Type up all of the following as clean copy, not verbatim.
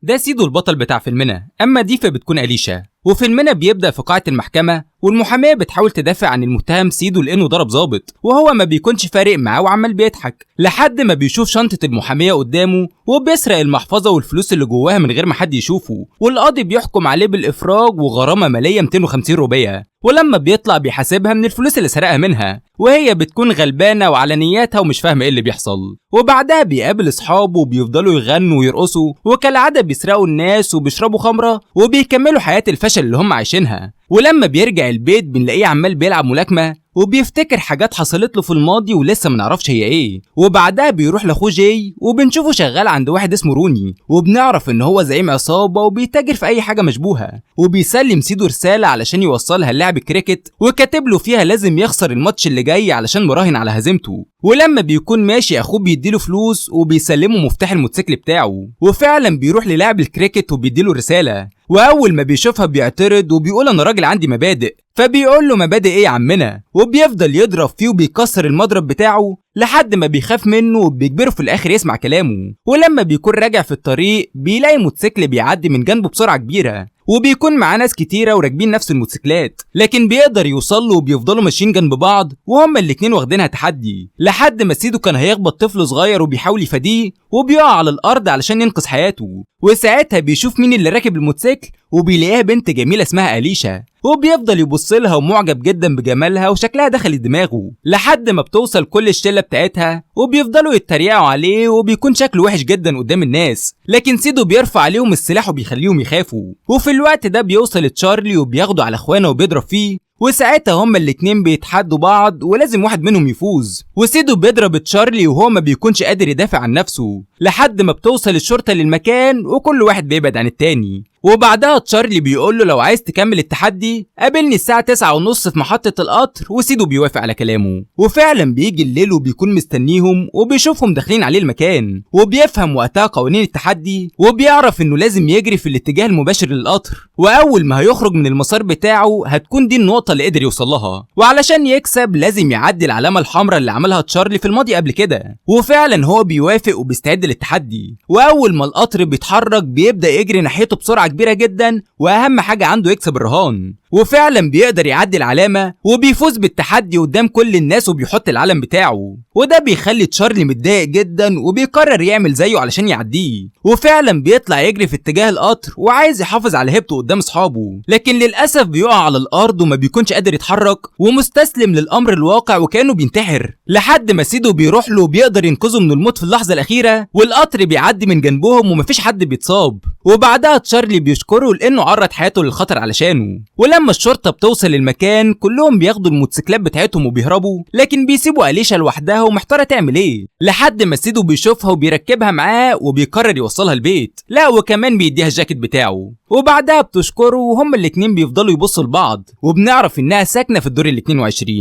ده سيدو البطل بتاع فيلمنا، اما دي فبتكون أليشا. وفيلمنا بيبدأ في قاعة المحكمة، والمحامية بتحاول تدافع عن المتهم سيدو لأنه ضرب ضابط، وهو ما بيكونش فارق معاه وعمال بيضحك لحد ما بيشوف شنطة المحامية قدامه وبيسرق المحفظة والفلوس اللي جواها من غير ما حد يشوفه، والقاضي بيحكم عليه بالإفراج وغرامة مالية 250 روبية. ولما بيطلع بيحاسبها من الفلوس اللي سرقها منها، وهي بتكون غلبانة وعلى نياتها ومش فاهمة ايه اللي بيحصل. وبعدها بيقابل اصحابه وبيفضلوا يغنوا ويرقصوا، وكالعادة بيسرقوا الناس وبيشربوا خمرة وبيكملوا حياة الفشل اللي هم عايشينها. ولما بيرجع البيت بنلاقيه عمال بيلعب ملاكمة وبيفتكر حاجات حصلت له في الماضي ولسه منعرفش هي ايه. وبعدها بيروح لاخوه جاي وبنشوفه شغال عند واحد اسمه روني، وبنعرف ان هو زعيم عصابة وبيتاجر في اي حاجة مشبوهة. وبيسلم سيدو رسالة علشان يوصلها للاعب الكريكت، وكاتب له فيها لازم يخسر الماتش اللي جاي علشان مراهن على هزيمته. ولما بيكون ماشي اخوه بيديله فلوس وبيسلمه مفتاح الموتوسيكل بتاعه، وفعلا بيروح للاعب الكريكت وبيديله رسالة. واول ما بيشوفها بيعترض وبيقول انا راجل عندي مبادئ. فبيقول له مبادئ ايه يا عمنا، وبيفضل يضرب فيه وبيكسر المضرب بتاعه لحد ما بيخاف منه وبيجبره في الاخر يسمع كلامه. ولما بيكون راجع في الطريق بيلاقي موتوسيكل بيعدي من جنبه بسرعة كبيرة، وبيكون معاه ناس كتيرة وراكبين نفس الموتوسيكلات، لكن بيقدر يوصل له وبيفضلوا ماشيين جنب بعض وهما الاتنين واخدينها تحدي، لحد ما سيدو كان هيخبط طفل صغير وبيحاول يفاديه وبيقع على الارض علشان ينقذ حياته. وساعتها بيشوف مين اللي راكب الموتوسيكل وبيلاقيها بنت جميلة اسمها أليشا، وبيفضل يبص لها ومعجب جدا بجمالها وشكلها دخل دماغه، لحد ما بتوصل كل الشلة بتاعتها وبيفضلوا يتريقوا عليه وبيكون شكله وحش جدا قدام الناس. لكن سيدو بيرفع عليهم السلاح وبيخليهم يخافوا. وفي الوقت ده بيوصل تشارلي وبياخده على اخوانه وبيضرب فيه، وساعتها هما الاتنين بيتحدوا بعض ولازم واحد منهم يفوز. وسيدو بيضرب تشارلي وهو ما بيكونش قادر يدافع عن نفسه، لحد ما بتوصل الشرطة للمكان وكل واحد بيبعد عن التاني. وبعدها تشارلي بيقول له لو عايز تكمل التحدي قابلني الساعة 9:30 في محطة القطر، وسيدو بيوافق على كلامه. وفعلا بيجي الليل وبيكون مستنيهم وبيشوفهم داخلين عليه المكان، وبيفهم وقتها قوانين التحدي وبيعرف انه لازم يجري في الاتجاه المباشر للقطر، واول ما هيخرج من المسار بتاعه هتكون دي النقطة اللي قدر يوصل لها. وعلشان يكسب لازم يعدي العلامة الحمراء اللي عملها تشارلي في الماضي قبل كده. وفعلا هو بيوافق وبيستعد للتحدي، واول ما القطر بيتحرك بيبدأ يجري ناحيته بسرعة كبيرة جدا، واهم حاجة عنده يكسب الرهان. وفعلا بيقدر يعدي العلامة وبيفوز بالتحدي قدام كل الناس وبيحط العلم بتاعه، وده بيخلي تشارلي متضايق جدا وبيقرر يعمل زيه علشان يعديه. وفعلا بيطلع يجري في اتجاه القطر وعايز يحافظ على هيبته قدام اصحابه، لكن للاسف بيقع على الارض وما بيكونش قادر يتحرك ومستسلم للامر الواقع وكانه بينتحر، لحد ما سيدو بيروح له وبيقدر ينقذه من الموت في اللحظة الأخيرة، والقطر بيعدي من جنبهم ومفيش حد بيتصاب. وبعدها تشارلي بيشكره لأنه عرض حياته للخطر علشانه. ولما الشرطة بتوصل المكان كلهم بياخدوا الموتوسيكلات بتاعتهم وبيهربوا، لكن بيسيبوا أليشا لوحدها ومحتارة تعمل ايه، لحد ما سيدو بيشوفها وبيركبها معاه وبيقرر يوصلها البيت، لا وكمان بيديها الجاكيت بتاعه. وبعدها بتشكره وهم الاتنين بيفضلوا يبصوا لبعض، وبنعرف انها ساكنة في الدور ال22.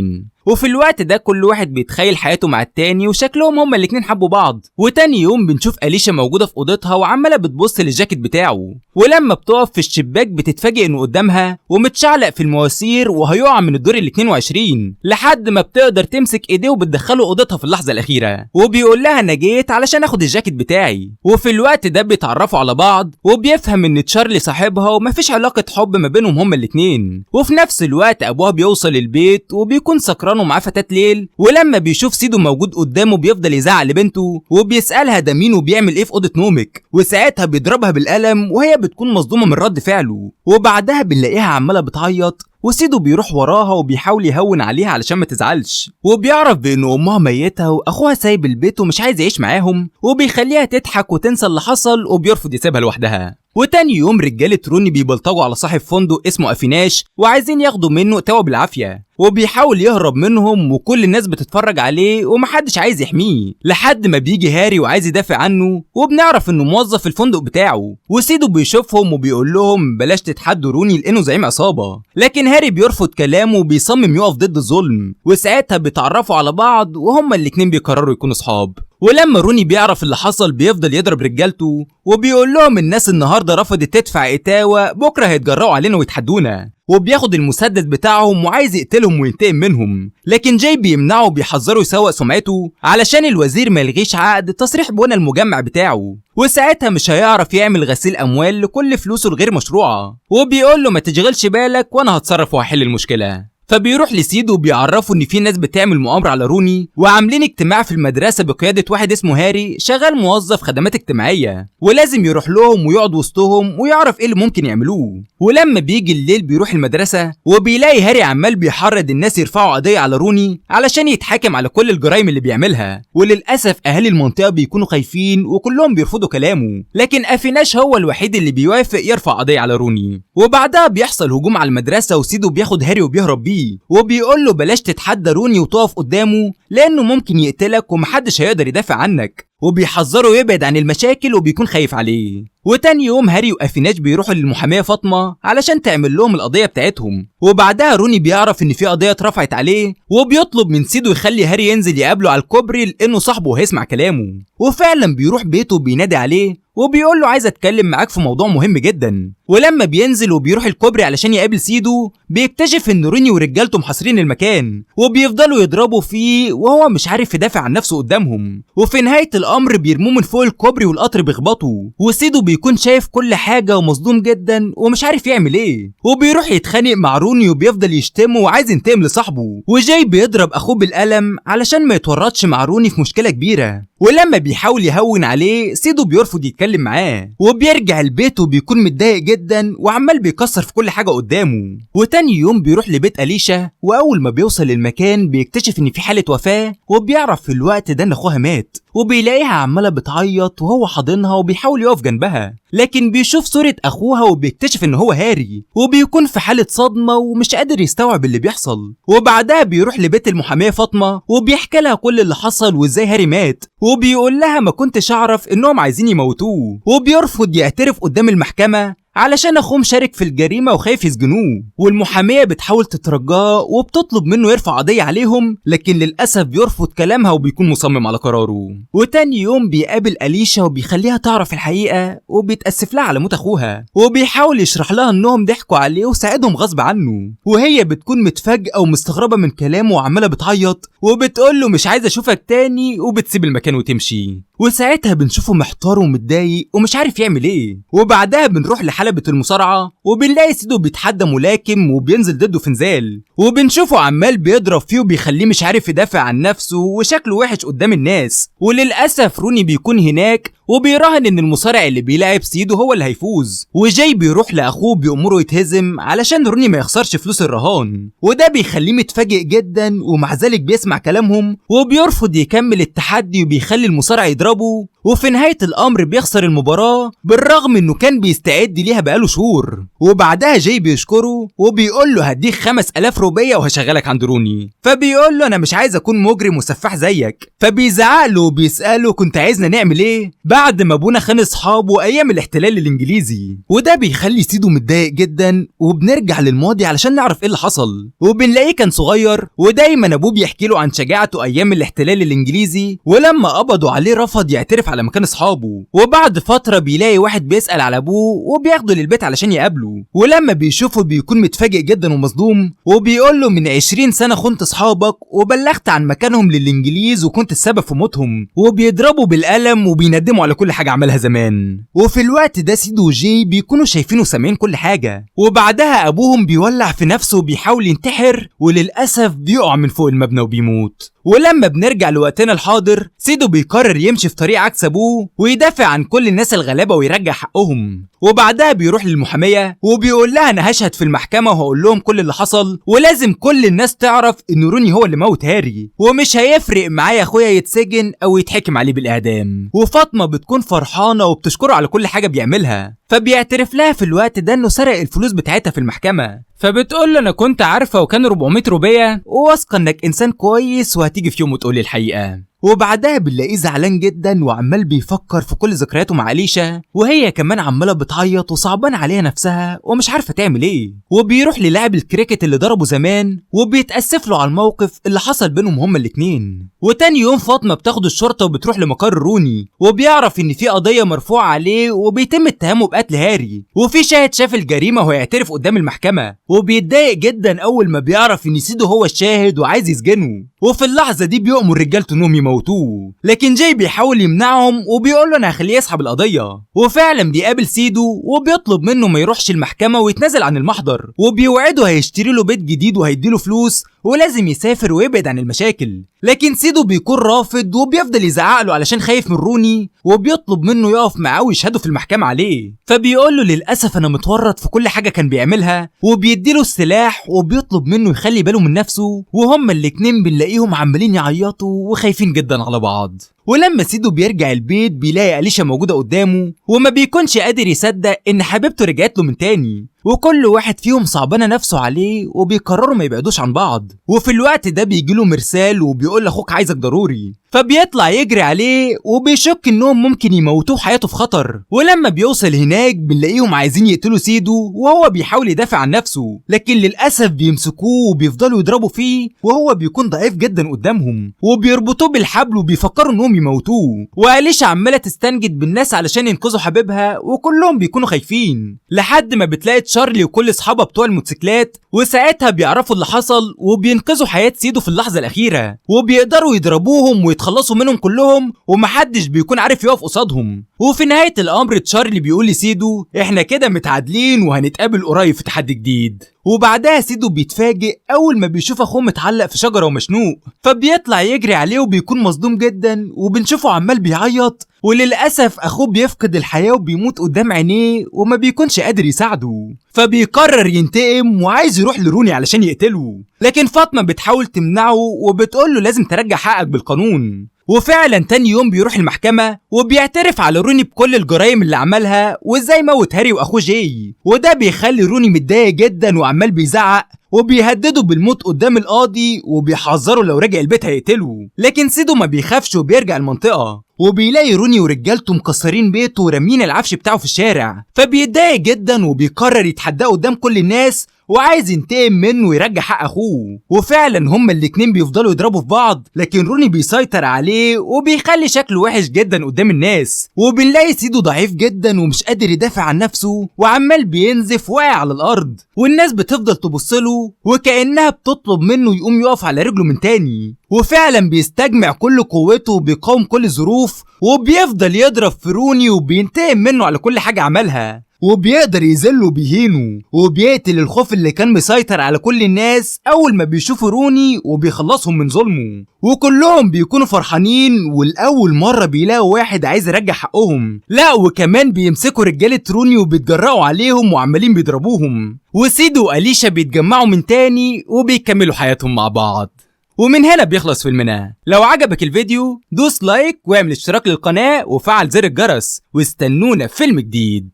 وفي الوقت ده كل واحد بيتخيل حياته مع التاني وشكلهم هما الاتنين حبوا بعض. وتاني يوم بنشوف أليشا موجودة في أوضتها وعمالة بتبص للجاكيت بتاعه، ولما بتقف في الشباك بتتفاجئ انه قدامها ومتشعلق في المواسير وهيقع من الدور ال22، لحد ما بتقدر تمسك ايديه وبتدخله أوضتها في اللحظة الأخيرة، وبيقول لها انا جيت علشان اخد الجاكيت بتاعي. وفي الوقت ده بيتعرفوا على بعض وبيفهم ان تشارلي صاحبها ومفيش علاقة حب ما بينهم هما الاتنين. وفي نفس الوقت ابوها بيوصل البيت وبيكون سكران ومعاه فتاة ليل، ولما بيشوف سيدو موجود قدامه بيفضل يزعق لبنته وبيسألها ده مين وبيعمل ايه في أوضة نومك، وساعتها بيضربها بالقلم وهي بتكون مصدومة من رد فعله. وبعدها بنلاقيها عمالة بتعيط وسيدو بيروح وراها وبيحاول يهون عليها علشان ما تزعلش، وبيعرف بان امها ميتة واخوها سايب البيت ومش عايز يعيش معاهم، وبيخليها تضحك وتنسى اللي حصل وبيرفض يسيبها لوحدها. وتاني يوم رجالة روني بيبلطجوا على صاحب فندق اسمه أفيناش وعايزين ياخدوا منه توا بالعافية، وبيحاول يهرب منهم وكل الناس بتتفرج عليه ومحدش عايز يحميه، لحد ما بيجي هاري وعايز يدافع عنه، وبنعرف انه موظف في الفندق بتاعه. وسيدو بيشوفهم وبيقول لهم بلاش تتحدوا روني لانه زعيم عصابة، لكن هاري بيرفض كلامه وبيصمم يقف ضد الظلم. وساعتها بيتعرفوا على بعض وهما الاتنين بيقرروا يكونوا صحاب. ولما روني بيعرف اللي حصل بيفضل يضرب رجالته وبيقول لهم الناس النهارده رفضت تدفع اتاوة، بكره هيتجرأوا علينا ويتحدونا. وبياخد المسدس بتاعهم وعايز يقتلهم وينتقم منهم، لكن جاي بيمنعه وبيحذره يسوق سمعته علشان الوزير ما يلغيش عقد تصريح بنى المجمع بتاعه، وساعتها مش هيعرف يعمل غسيل اموال لكل فلوسه الغير مشروعه، وبيقول له ما تشغلش بالك وانا هتصرف وهحل المشكله. فبيروح لسيدو وبيعرفوا ان في ناس بتعمل مؤامره على روني، وعاملين اجتماع في المدرسه بقياده واحد اسمه هاري شغال موظف خدمات اجتماعيه، ولازم يروح لهم ويقعد وسطهم ويعرف ايه اللي ممكن يعملوه. ولما بيجي الليل بيروح المدرسه وبيلاقي هاري عمال بيحرض الناس يرفعوا قضيه على روني علشان يتحاكم على كل الجرائم اللي بيعملها، وللاسف اهالي المنطقه بيكونوا خايفين وكلهم بيرفضوا كلامه، لكن افيناش هو الوحيد اللي بيوافق يرفع قضيه على روني. وبعدها بيحصل هجوم على المدرسه وسيدو بياخد هاري وبيهرب بيه، وبيقول له بلاش تتحدى روني وتقف قدامه لانه ممكن يقتلك ومحدش هيقدر يدافع عنك، وبيحذره يبعد عن المشاكل وبيكون خايف عليه. وتاني يوم هاري وافيناش بيروحوا للمحاميه فاطمه علشان تعمل لهم القضيه بتاعتهم، وبعدها روني بيعرف ان في قضيه اترفعت عليه، وبيطلب من سيدو يخلي هاري ينزل يقابله على الكوبري لانه صاحبه وهيسمع كلامه. وفعلا بيروح بيته وبينادي عليه وبيقول له عايز اتكلم معاك في موضوع مهم جدا. ولما بينزل وبيروح الكوبري علشان يقابل سيدو بيكتشف ان روني ورجالته محاصرين المكان وبيفضلوا يضربوا فيه وهو مش عارف يدافع عن نفسه قدامهم، وفي نهايه الامر بيرموه من فوق الكوبري والقطر بيخبطه، وسيدو بيكون شايف كل حاجه ومصدوم جدا ومش عارف يعمل ايه، وبيروح يتخانق مع روني وبيفضل يشتمه وعايز ينتقم لصاحبه، وجاي بيضرب اخوه بالقلم علشان ما يتورطش مع روني في مشكله كبيره. ولما بيحاول يهون عليه سيدو بيرفض يتكلم معاه، وبيرجع البيت وبيكون متضايق جدا وعمال بيكسر في كل حاجه قدامه. وتاني يوم بيروح لبيت أليشا، واول ما بيوصل للمكان بيكتشف ان في حاله وفاه، وبيعرف في الوقت ده ان اخوها مات، وبيلاقيها عماله بتعيط وهو حاضنها وبيحاول يقف جنبها، لكن بيشوف صوره اخوها وبيكتشف ان هو هاري، وبيكون في حاله صدمه ومش قادر يستوعب اللي بيحصل. وبعدها بيروح لبيت المحاميه فاطمه وبيحكي لها كل اللي حصل وازاي هاري مات، وبيقول لها ما كنتش اعرف انهم عايزين يموتوه، وبيرفض يعترف قدام المحكمه علشان اخوه مشارك في الجريمه وخايف يسجنوه. والمحاميه بتحاول تترجاه وبتطلب منه يرفع قضيه عليهم، لكن للاسف بيرفض كلامها وبيكون مصمم على قراره. وتاني يوم بيقابل أليشا وبيخليها تعرف الحقيقه وبيتاسف لها على موت اخوها، وبيحاول يشرح لها انهم ضحكوا عليه وساعدهم غصب عنه، وهي بتكون متفاجئه ومستغربه من كلامه وعماله بتعيط وبتقول له مش عايزه اشوفك تاني، وبتسيب المكان وتمشي. وساعتها بنشوفه محتار ومتضايق ومش عارف يعمل ايه. وبعدها بنروح لحلبة المصارعة وبنلاقي سيدو بيتحدى ملاكم وبينزل ضده في نزال، وبنشوفه عمال بيضرب فيه وبيخليه مش عارف يدافع عن نفسه وشكله وحش قدام الناس. وللأسف روني بيكون هناك وبيراهن ان المصارع اللي بيلاعب سيدو هو اللي هيفوز، وجاي بيروح لاخوه بيأمره يتهزم علشان روني ما يخسرش فلوس الرهان، وده بيخليه متفاجئ جدا ومع ذلك بيسمع كلامهم وبيرفض يكمل التحدي وبيخلي المصارع يضربه. وفي نهاية الامر بيخسر المباراة بالرغم انه كان بيستعد ليها بقاله شهور. وبعدها جاي بيشكره وبيقول له هديك 5000 روبية وهشغلك عند روني، فبيقول له انا مش عايز اكون مجرم وسفاح زيك، فبيزعق له وبيسأله كنت عايزنا نعمل ايه بعد ما ابونا خان اصحابه ايام الاحتلال الانجليزي. وده بيخلي سيدو متضايق جدا، وبنرجع للماضي علشان نعرف ايه اللي حصل، وبنلاقيه كان صغير ودايما ابوه بيحكي له عن شجاعته ايام الاحتلال الانجليزي، ولما قبضوا عليه رفض يعترف على مكان اصحابه. وبعد فتره بيلاقي واحد بيسأل على ابوه وبياخده للبيت علشان يقابله، ولما بيشوفه بيكون متفاجئ جدا ومصدوم، وبيقول له من 20 سنه خنت اصحابك وبلغت عن مكانهم للانجليز وكنت السبب في موتهم، وبيضربوا بالقلم وبيندموا على كل حاجه عملها زمان. وفي الوقت ده سيدو وجي بيكونوا شايفين وسامعين كل حاجه، وبعدها ابوهم بيولع في نفسه وبيحاول ينتحر، وللاسف بيقع من فوق المبنى وبيموت. ولما بنرجع لوقتنا الحاضر سيدو بيقرر يمشي في طريق عكس ابوه ويدافع عن كل الناس الغلابه ويرجع حقهم. وبعدها بيروح للمحاميه وبيقول لها انا هشهد في المحكمه وهقول لهم كل اللي حصل، ولازم كل الناس تعرف ان روني هو اللي موت هاري، ومش هيفرق معايا اخويا يتسجن او يتحكم عليه بالاعدام. وفاطمه بتكون فرحانه وبتشكره على كل حاجه بيعملها، فبيعترف لها في الوقت ده انه سرق الفلوس بتاعتها في المحكمه، فبتقول له انا كنت عارفه وكان 400 روبيه وواثقه انك انسان كويس وهتيجي في يوم وتقولي الحقيقه. وبعدها بنلاقيه زعلان جدا وعمال بيفكر في كل ذكرياته مع أليشا، وهي كمان عماله بتعيط وصعبان عليها نفسها ومش عارفه تعمل ايه. وبيروح للاعب الكريكت اللي ضربه زمان وبيتأسف له على الموقف اللي حصل بينهم هما الاتنين. وتاني يوم فاطمه بتاخد الشرطه وبتروح لمقر روني، وبيعرف ان في قضيه مرفوعه عليه وبيتم اتهامه بقتل هاري، وفي شاهد شاف الجريمه وهيعترف قدام المحكمه، وبيتضايق جدا اول ما بيعرف ان سيدو هو الشاهد وعايز يسجنه. وفي اللحظه دي بيؤمر رجالته انهم يموتوه، لكن جاي بيحاول يمنعهم وبيقول له انا هخليه يسحب القضيه. وفعلا بيقابل سيدو وبيطلب منه ما يروحش المحكمه ويتنازل عن المحضر، وبيوعده هيشتري له بيت جديد وهيديله فلوس ولازم يسافر ويبعد عن المشاكل. لكن سيدو بيكون رافض وبيفضل يزعق له علشان خايف من روني، وبيطلب منه يقف معاه ويشهدوا في المحكمه عليه. فبيقول له للاسف انا متورط في كل حاجه كان بيعملها، وبيديله السلاح وبيطلب منه يخلي باله من نفسه. وهما الاتنين بنلاقيهم عمالين يعيطوا وخايفين جدا على بعض. ولما سيدو بيرجع البيت بيلاقي أليشا موجودة قدامه، وما بيكونش قادر يصدق ان حبيبته رجعت له من تاني، وكل واحد فيهم صعبانه نفسه عليه وبيقرروا ما يبعدوش عن بعض. وفي الوقت ده بيجيله مرسال وبيقول لاخوك عايزك ضروري، فبيطلع يجري عليه وبيشك انهم ممكن يموتوه حياته في خطر. ولما بيوصل هناك بنلاقيهم عايزين يقتلوا سيدو وهو بيحاول يدافع عن نفسه، لكن للاسف بيمسكوه وبيفضلوا يضربوا فيه وهو بيكون ضعيف جدا قدامهم، وبيربطوه بالحبل وبيفكروا انهم يموتوه. وأليشا عماله تستنجد بالناس علشان ينقذوا حبيبها وكلهم بيكونوا خايفين، لحد ما بتلاقي تشارلي وكل اصحابها بتوع الموتوسيكلات، وساعتها بيعرفوا اللي حصل وبينقذوا حياة سيدو في اللحظة الأخيرة، وبيقدروا يضربوهم ويتخلصوا منهم كلهم ومحدش بيكون عارف يقف قصادهم. وفي نهاية الأمر تشارلي بيقول لسيدو احنا كده متعادلين وهنتقابل قريب في تحدي جديد. وبعدها سيدو بيتفاجئ أول ما بيشوف أخوه متعلق في شجرة ومشنوق، فبيطلع يجري عليه وبيكون مصدوم جدا وبنشوفه عمال بيعيط، وللأسف أخوه بيفقد الحياة وبيموت قدام عينيه وما بيكونش قادر يساعده. فبيقرر ينتقم وعايز يروح لروني علشان يقتله، لكن فاطمة بتحاول تمنعه وبتقوله لازم ترجع حقك بالقانون. وفعلا تاني يوم بيروح المحكمة وبيعترف على روني بكل الجرائم اللي عملها وازاي موت هاري واخوه جاي، وده بيخلي روني متضايق جدا وعمال بيزعق وبيهدده بالموت قدام القاضي وبيحذره لو رجع البيت هيقتله. لكن سيدو ما بيخافش وبيرجع المنطقة، وبيلاقي روني ورجالته مكسرين بيته ورامين العفش بتاعه في الشارع، فبيتضايق جدا وبيقرر يتحداه قدام كل الناس وعايز ينتقم منه ويرجع حق اخوه. وفعلا هما الاتنين بيفضلوا يضربوا في بعض، لكن روني بيسيطر عليه وبيخلي شكله وحش جدا قدام الناس. وبنلاقي سيدو ضعيف جدا ومش قادر يدافع عن نفسه وعمال بينزف واقع على الارض، والناس بتفضل تبصله وكأنها بتطلب منه يقوم يقف على رجله من تاني. وفعلا بيستجمع كل قوته وبيقاوم كل الظروف وبيفضل يضرب في روني وبينتقم منه على كل حاجة عملها، وبيقدر يذله وبيهينه وبيقتل الخوف اللي كان مسيطر على كل الناس اول ما بيشوفوا روني وبيخلصهم من ظلمه. وكلهم بيكونوا فرحانين والاول مرة بيلاقوا واحد عايز يرجع حقهم، لا وكمان بيمسكوا رجالة روني وبيتجرأوا عليهم وعمالين بيضربوهم. وسيدو وأليشا بيتجمعوا من تاني وبيكملوا حياتهم مع بعض. ومن هنا بيخلص فيلمنا. لو عجبك الفيديو دوس لايك واعمل اشتراك للقناة وفعل زر الجرس، واستنونا في فيلم جديد.